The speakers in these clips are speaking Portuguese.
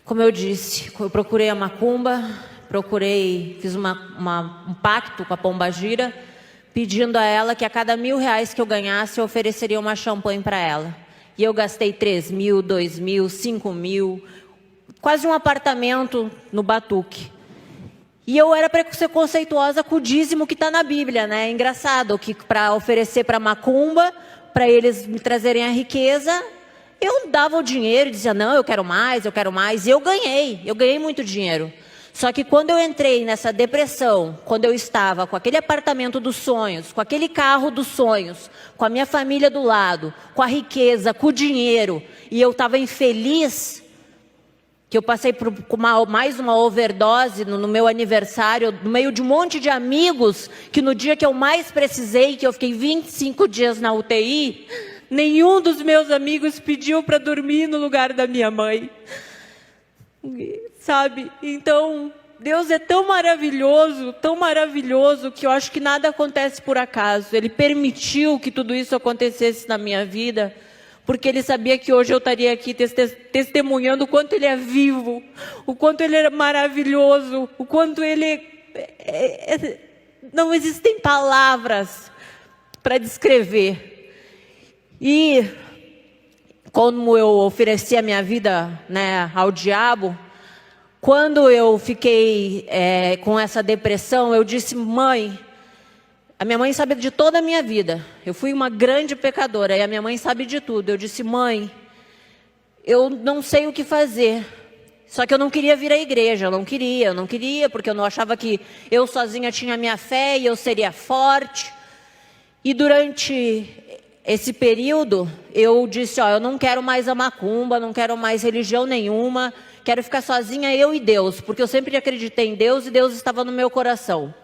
Como eu disse, eu procurei a macumba, fiz um pacto com a pombagira, pedindo a ela que a cada R$1.000 que eu ganhasse, eu ofereceria uma champanhe para ela. E eu gastei 3 mil, 2 mil, 5 mil, quase um apartamento no Batuque. E eu era preconceituosa com o dízimo que está na Bíblia, né? É engraçado que para oferecer para macumba, para eles me trazerem a riqueza, eu dava o dinheiro e dizia, não, eu quero mais, eu quero mais. E eu ganhei muito dinheiro. Só que quando eu entrei nessa depressão, quando eu estava com aquele apartamento dos sonhos, com aquele carro dos sonhos, com a minha família do lado, com a riqueza, com o dinheiro, e eu estava infeliz, que eu passei por mais uma overdose no meu aniversário, no meio de um monte de amigos, que no dia que eu mais precisei, que eu fiquei 25 dias na UTI, nenhum dos meus amigos pediu para dormir no lugar da minha mãe. Sabe? Então, Deus é tão maravilhoso, que eu acho que nada acontece por acaso. Ele permitiu que tudo isso acontecesse na minha vida, porque Ele sabia que hoje eu estaria aqui testemunhando o quanto Ele é vivo, o quanto Ele é maravilhoso, o quanto Ele não existem palavras para descrever. E como eu ofereci a minha vida, né, ao diabo, quando eu fiquei com essa depressão, eu disse, mãe, a minha mãe sabe de toda a minha vida. Eu fui uma grande pecadora e a minha mãe sabe de tudo. Eu disse, mãe, eu não sei o que fazer. Só que eu não queria vir à igreja, eu não queria, porque eu não achava que eu sozinha tinha a minha fé e eu seria forte. E durante esse período, eu disse, eu não quero mais a macumba, não quero mais religião nenhuma, quero ficar sozinha, eu e Deus, porque eu sempre acreditei em Deus e Deus estava no meu coração.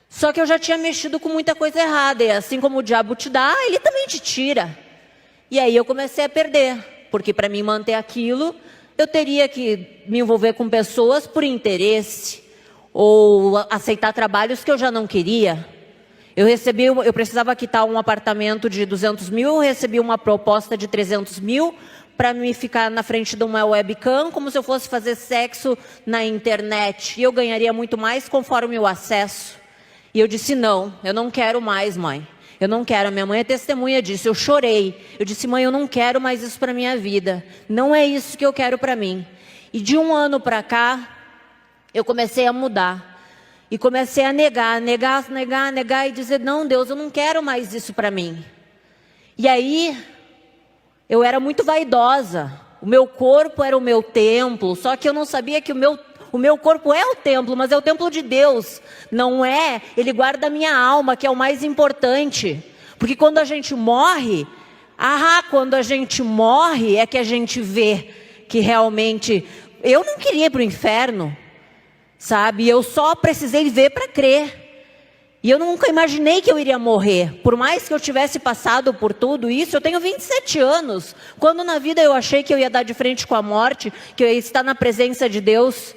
Só que eu já tinha mexido com muita coisa errada, e assim como o diabo te dá, ele também te tira. E aí eu comecei a perder, porque para mim manter aquilo, eu teria que me envolver com pessoas por interesse, ou aceitar trabalhos que eu já não queria. Eu precisava quitar um apartamento de 200 mil, eu recebi uma proposta de 300 mil para me ficar na frente de uma webcam, como se eu fosse fazer sexo na internet. E eu ganharia muito mais conforme o acesso. E eu disse, não, eu não quero mais, mãe. Eu não quero, a minha mãe é testemunha disso, eu chorei. Eu disse, mãe, eu não quero mais isso para minha vida. Não é isso que eu quero para mim. E de um ano para cá, eu comecei a mudar. E comecei a negar e dizer, não, Deus, eu não quero mais isso para mim. E aí, eu era muito vaidosa. O meu corpo era o meu templo, só que eu não sabia que o meu corpo é o templo, mas é o templo de Deus. Não é, Ele guarda a minha alma, que é o mais importante. Porque quando a gente morre, é que a gente vê que realmente... Eu não queria ir para o inferno. Sabe, eu só precisei ver para crer. E eu nunca imaginei que eu iria morrer. Por mais que eu tivesse passado por tudo isso, eu tenho 27 anos. Quando na vida eu achei que eu ia dar de frente com a morte, que eu ia estar na presença de Deus.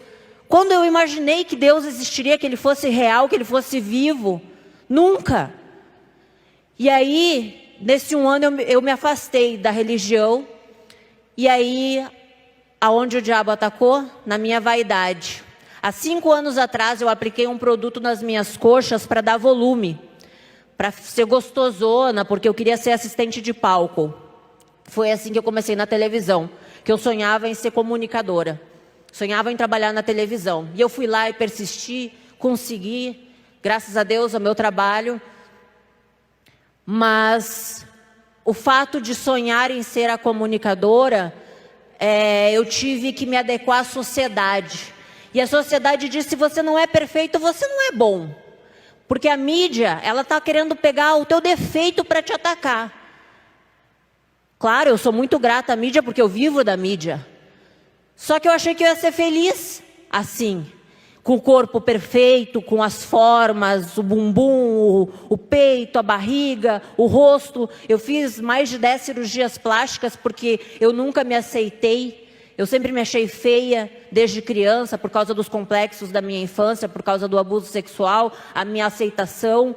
Quando eu imaginei que Deus existiria, que Ele fosse real, que Ele fosse vivo. Nunca. E aí, nesse um ano eu me afastei da religião. E aí, aonde o diabo atacou? Na minha vaidade. Há 5 anos atrás eu apliquei um produto nas minhas coxas para dar volume, para ser gostosona, porque eu queria ser assistente de palco. Foi assim que eu comecei na televisão, que eu sonhava em ser comunicadora, sonhava em trabalhar na televisão. E eu fui lá e persisti, consegui, graças a Deus, ao meu trabalho. Mas o fato de sonhar em ser a comunicadora, eu tive que me adequar à sociedade. E a sociedade diz, se você não é perfeito, você não é bom. Porque a mídia, ela está querendo pegar o teu defeito para te atacar. Claro, eu sou muito grata à mídia, porque eu vivo da mídia. Só que eu achei que eu ia ser feliz assim. Com o corpo perfeito, com as formas, o bumbum, o peito, a barriga, o rosto. Eu fiz mais de 10 cirurgias plásticas, porque eu nunca me aceitei. Eu sempre me achei feia desde criança, por causa dos complexos da minha infância, por causa do abuso sexual, a minha aceitação,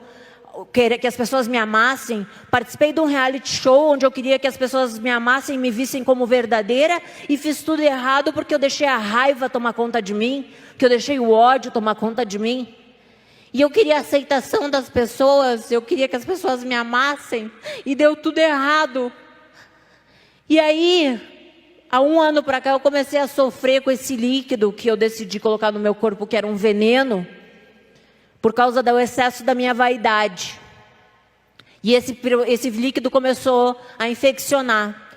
querer que as pessoas me amassem. Participei de um reality show onde eu queria que as pessoas me amassem e me vissem como verdadeira, e fiz tudo errado porque eu deixei a raiva tomar conta de mim, porque eu deixei o ódio tomar conta de mim. E eu queria a aceitação das pessoas, eu queria que as pessoas me amassem, e deu tudo errado. E aí, há 1 ano para cá, eu comecei a sofrer com esse líquido que eu decidi colocar no meu corpo, que era um veneno, por causa do excesso da minha vaidade. E esse líquido começou a infeccionar.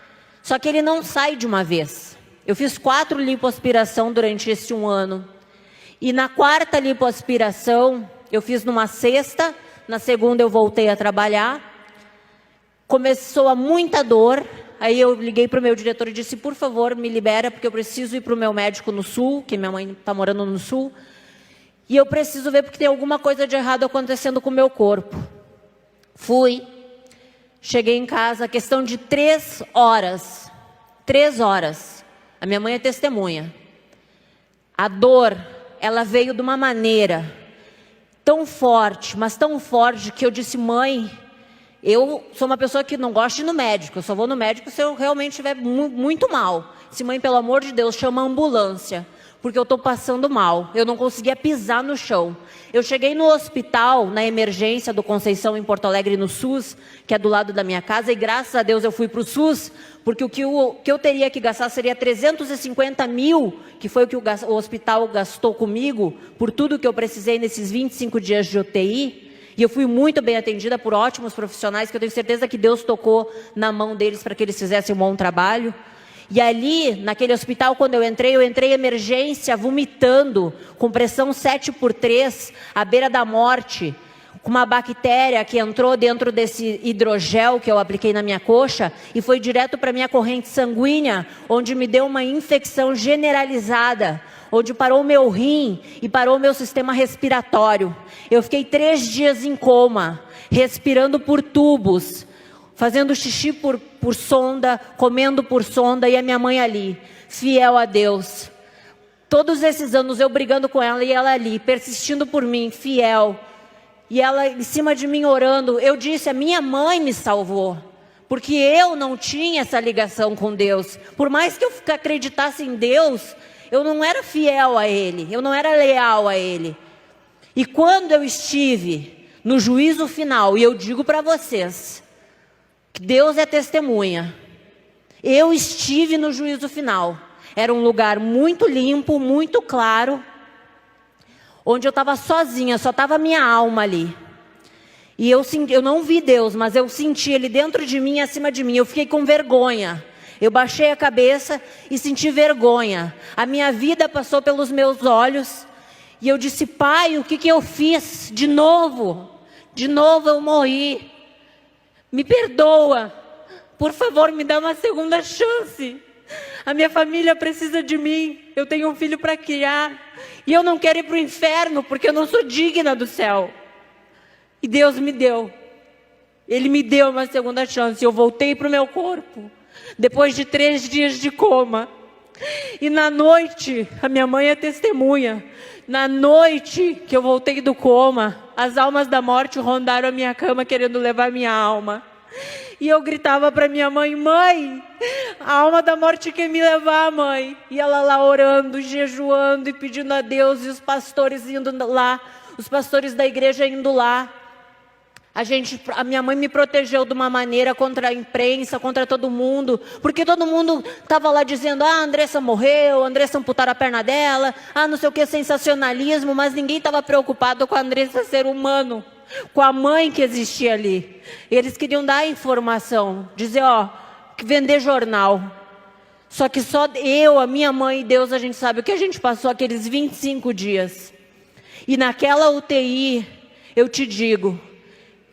Só que ele não sai de uma vez. Eu fiz 4 lipoaspiração durante esse 1 ano. E na 4ª lipoaspiração, eu fiz numa sexta, na segunda eu voltei a trabalhar. Começou a muita dor. Aí eu liguei para o meu diretor e disse, por favor, me libera, porque eu preciso ir para o meu médico no sul, que minha mãe está morando no sul. E eu preciso ver porque tem alguma coisa de errado acontecendo com o meu corpo. Fui, cheguei em casa, questão de 3 horas. 3 horas. A minha mãe é testemunha. A dor, ela veio de uma maneira tão forte, mas tão forte, que eu disse, mãe, eu sou uma pessoa que não gosta de ir no médico. Eu só vou no médico se eu realmente estiver muito mal. Disse, mãe, pelo amor de Deus, chama a ambulância, porque eu estou passando mal, eu não conseguia pisar no chão. Eu cheguei no hospital, na emergência do Conceição, em Porto Alegre, no SUS, que é do lado da minha casa, e graças a Deus eu fui para o SUS, porque o que eu teria que gastar seria 350 mil, que foi o que o hospital gastou comigo, por tudo que eu precisei nesses 25 dias de UTI, e eu fui muito bem atendida por ótimos profissionais, que eu tenho certeza que Deus tocou na mão deles para que eles fizessem um bom trabalho. E ali, naquele hospital, quando eu entrei em emergência, vomitando, com pressão 7/3, à beira da morte, com uma bactéria que entrou dentro desse hidrogel que eu apliquei na minha coxa, e foi direto para a minha corrente sanguínea, onde me deu uma infecção generalizada, onde parou o meu rim e parou o meu sistema respiratório. Eu fiquei 3 dias em coma, respirando por tubos, fazendo xixi por sonda, comendo por sonda, e a minha mãe ali, fiel a Deus. Todos esses anos eu brigando com ela e ela ali, persistindo por mim, fiel. E ela em cima de mim orando. Eu disse, a minha mãe me salvou, porque eu não tinha essa ligação com Deus. Por mais que eu acreditasse em Deus, eu não era fiel a Ele, eu não era leal a Ele. E quando eu estive no juízo final, e eu digo para vocês, Deus é testemunha, eu estive no juízo final. Era um lugar muito limpo, muito claro, onde eu estava sozinha, só estava minha alma ali. E eu não vi Deus, mas eu senti Ele dentro de mim, acima de mim. Eu fiquei com vergonha. Eu baixei a cabeça e senti vergonha. A minha vida passou pelos meus olhos. E eu disse, Pai, o que eu fiz? De novo eu morri. Me perdoa, por favor, me dá uma segunda chance. A minha família precisa de mim, eu tenho um filho para criar, e eu não quero ir para o inferno, porque eu não sou digna do céu. E Deus me deu, Ele me deu uma segunda chance. Eu voltei para o meu corpo, depois de 3 dias de coma. E na noite, a minha mãe é testemunha, na noite que eu voltei do coma, as almas da morte rondaram a minha cama querendo levar minha alma. E eu gritava para minha mãe, mãe, a alma da morte quer me levar, mãe. E ela lá orando, jejuando e pedindo a Deus, e os pastores indo lá, os pastores da igreja indo lá. A minha mãe me protegeu de uma maneira contra a imprensa, contra todo mundo, porque todo mundo estava lá dizendo, a Andressa morreu, a Andressa amputaram a perna dela, não sei o que, sensacionalismo, mas ninguém estava preocupado com a Andressa ser humano, com a mãe que existia ali. Eles queriam dar informação, dizer, vender jornal. Só que só eu, a minha mãe e Deus, a gente sabe o que a gente passou aqueles 25 dias. E naquela UTI, eu te digo,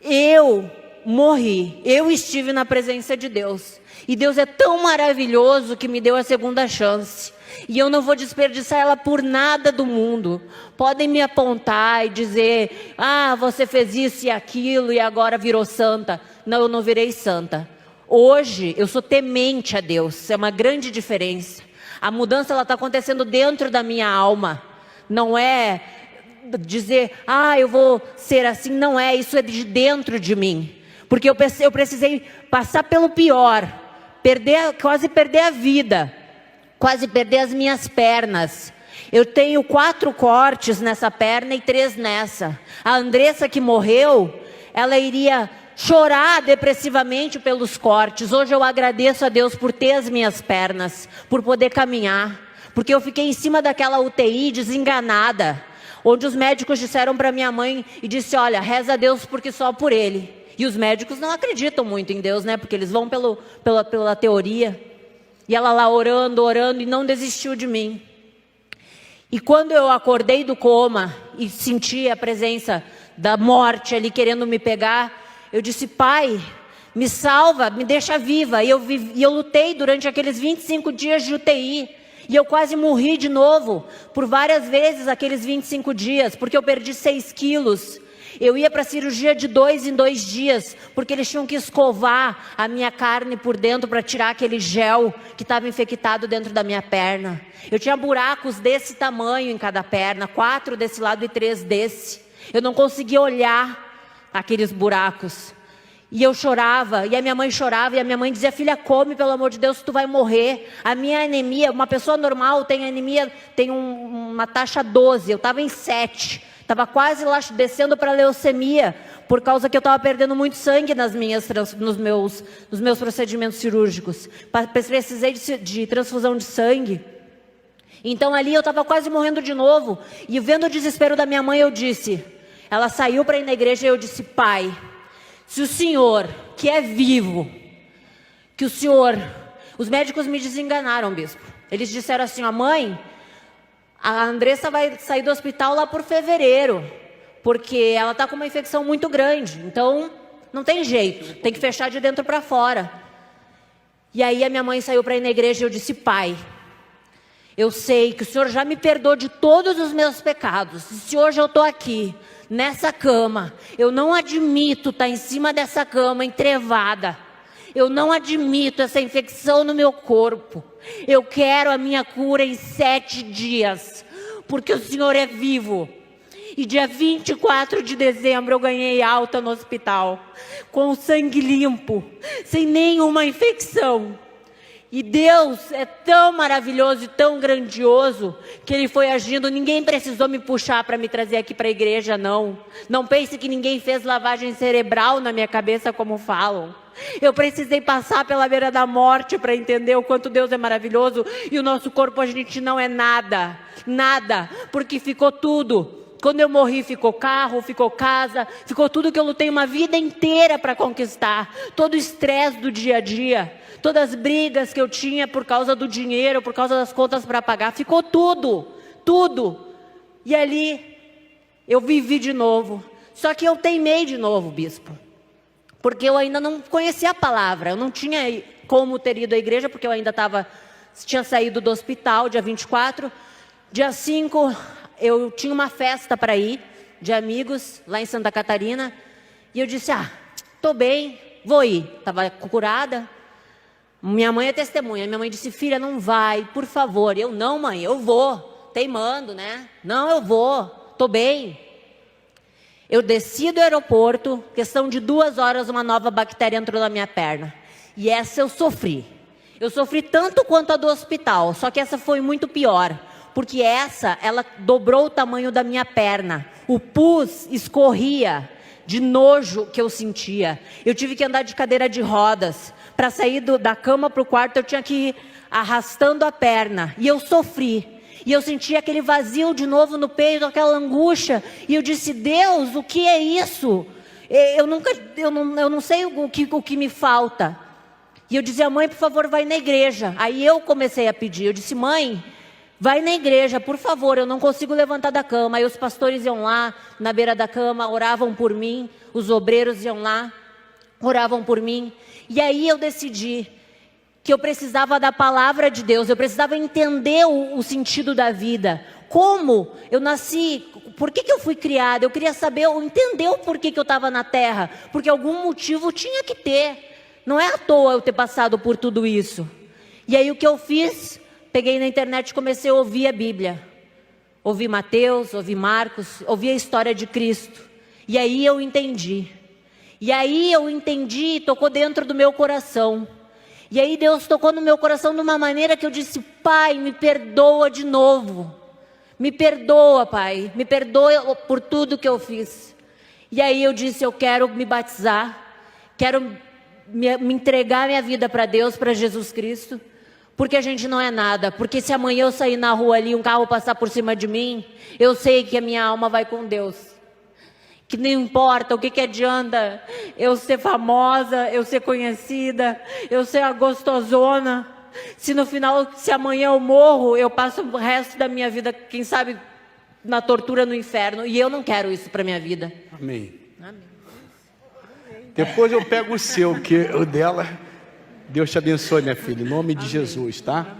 eu morri, eu estive na presença de Deus. E Deus é tão maravilhoso que me deu a segunda chance. E eu não vou desperdiçar ela por nada do mundo. Podem me apontar e dizer, você fez isso e aquilo e agora virou santa. Não, eu não virei santa. Hoje eu sou temente a Deus, é uma grande diferença. A mudança está acontecendo dentro da minha alma. Não é dizer, eu vou ser assim. Não é, isso é de dentro de mim. Porque eu precisei passar pelo pior, quase perder a vida, quase perder as minhas pernas. Eu tenho 4 cortes nessa perna e 3 nessa. A Andressa que morreu, ela iria chorar depressivamente pelos cortes. Hoje eu agradeço a Deus por ter as minhas pernas, por poder caminhar. Porque eu fiquei em cima daquela UTI desenganada, onde os médicos disseram para minha mãe e disse, olha, reza a Deus porque só por ele. E os médicos não acreditam muito em Deus, né? Porque eles vão pela teoria. E ela lá orando e não desistiu de mim. E quando eu acordei do coma e senti a presença da morte ali querendo me pegar, eu disse, Pai, me salva, me deixa viva. E eu lutei durante aqueles 25 dias de UTI. E eu quase morri de novo, por várias vezes aqueles 25 dias, porque eu perdi 6 quilos. Eu ia para a cirurgia de 2 em 2 dias, porque eles tinham que escovar a minha carne por dentro para tirar aquele gel que estava infectado dentro da minha perna. Eu tinha buracos desse tamanho em cada perna, 4 desse lado e 3 desse. Eu não conseguia olhar aqueles buracos. E eu chorava, e a minha mãe chorava, e a minha mãe dizia, filha, come, pelo amor de Deus, tu vai morrer. A minha anemia, uma pessoa normal tem anemia, tem uma taxa 12, eu estava em 7. Estava quase lá descendo para leucemia, por causa que eu estava perdendo muito sangue nos meus procedimentos cirúrgicos. Precisei de transfusão de sangue. Então ali eu estava quase morrendo de novo. E vendo o desespero da minha mãe, eu disse, ela saiu para ir na igreja e eu disse, Pai, se o Senhor, que é vivo, que o Senhor... Os médicos me desenganaram, bispo. Eles disseram assim, mãe, a Andressa vai sair do hospital lá por fevereiro, porque ela está com uma infecção muito grande. Então, não tem jeito, tem que fechar de dentro para fora. E aí a minha mãe saiu para ir na igreja e eu disse, Pai, eu sei que o Senhor já me perdoou de todos os meus pecados. E se hoje eu estou aqui, nessa cama, eu não admito estar em cima dessa cama entrevada. Eu não admito essa infecção no meu corpo. Eu quero a minha cura em 7 dias, porque o Senhor é vivo. E dia 24 de dezembro eu ganhei alta no hospital, com o sangue limpo, sem nenhuma infecção. E Deus é tão maravilhoso e tão grandioso que Ele foi agindo. Ninguém precisou me puxar para me trazer aqui para a igreja, não. Não pense que ninguém fez lavagem cerebral na minha cabeça, como falam. Eu precisei passar pela beira da morte para entender o quanto Deus é maravilhoso. E o nosso corpo, a gente não é nada, nada, porque ficou tudo. Quando eu morri, ficou carro, ficou casa, ficou tudo que eu lutei uma vida inteira para conquistar. Todo o estresse do dia a dia, todas as brigas que eu tinha por causa do dinheiro, por causa das contas para pagar, ficou tudo, tudo. E ali eu vivi de novo. Só que eu teimei de novo, bispo, porque eu ainda não conhecia a palavra. Eu não tinha como ter ido à igreja, porque eu ainda tinha saído do hospital, dia 24. Dia 5, eu tinha uma festa para ir, de amigos, lá em Santa Catarina. E eu disse, tô bem, vou ir. Estava curada. Minha mãe é testemunha. Minha mãe disse, filha, não vai, por favor. Eu, não, mãe, eu vou. Teimando, né? Não, eu vou, tô bem. Eu desci do aeroporto, questão de 2 horas, uma nova bactéria entrou na minha perna. E essa eu sofri. Eu sofri tanto quanto a do hospital, só que essa foi muito pior. Porque ela dobrou o tamanho da minha perna. O pus escorria de nojo que eu sentia. Eu tive que andar de cadeira de rodas. Para sair da cama para o quarto, eu tinha que ir arrastando a perna. E eu sofri. E eu senti aquele vazio de novo no peito, aquela angústia. E eu disse, Deus, o que é isso? Eu não sei o que me falta. E eu dizia, mãe, por favor, vai na igreja. Aí eu comecei a pedir. Eu disse, mãe, vai na igreja, por favor, eu não consigo levantar da cama. Aí os pastores iam lá, na beira da cama, oravam por mim. Os obreiros iam lá, oravam por mim. E aí eu decidi que eu precisava da palavra de Deus. Eu precisava entender o sentido da vida. Como eu nasci, por que eu fui criada? Eu queria saber, entender o porquê que eu estava na terra. Porque algum motivo tinha que ter. Não é à toa eu ter passado por tudo isso. E aí o que eu fiz? Peguei na internet e comecei a ouvir a Bíblia. ouvi Mateus, ouvi Marcos, ouvi a história de Cristo. E aí eu entendi. Tocou dentro do meu coração. E aí Deus tocou no meu coração de uma maneira que eu disse: Pai, me perdoa de novo. Me perdoa, Pai. Me perdoa por tudo que eu fiz. E aí eu disse: eu quero me batizar. Quero me entregar minha vida para Deus, para Jesus Cristo. Porque a gente não é nada. Porque se amanhã eu sair na rua ali e um carro passar por cima de mim, eu sei que a minha alma vai com Deus. Que não importa o que adianta eu ser famosa, eu ser conhecida, eu ser a gostosona. Se no final, se amanhã eu morro, eu passo o resto da minha vida, quem sabe, na tortura no inferno. E eu não quero isso para minha vida. Amém. Amém. Depois eu pego o seu, que o dela... Deus te abençoe, minha filha, em nome de Jesus, tá?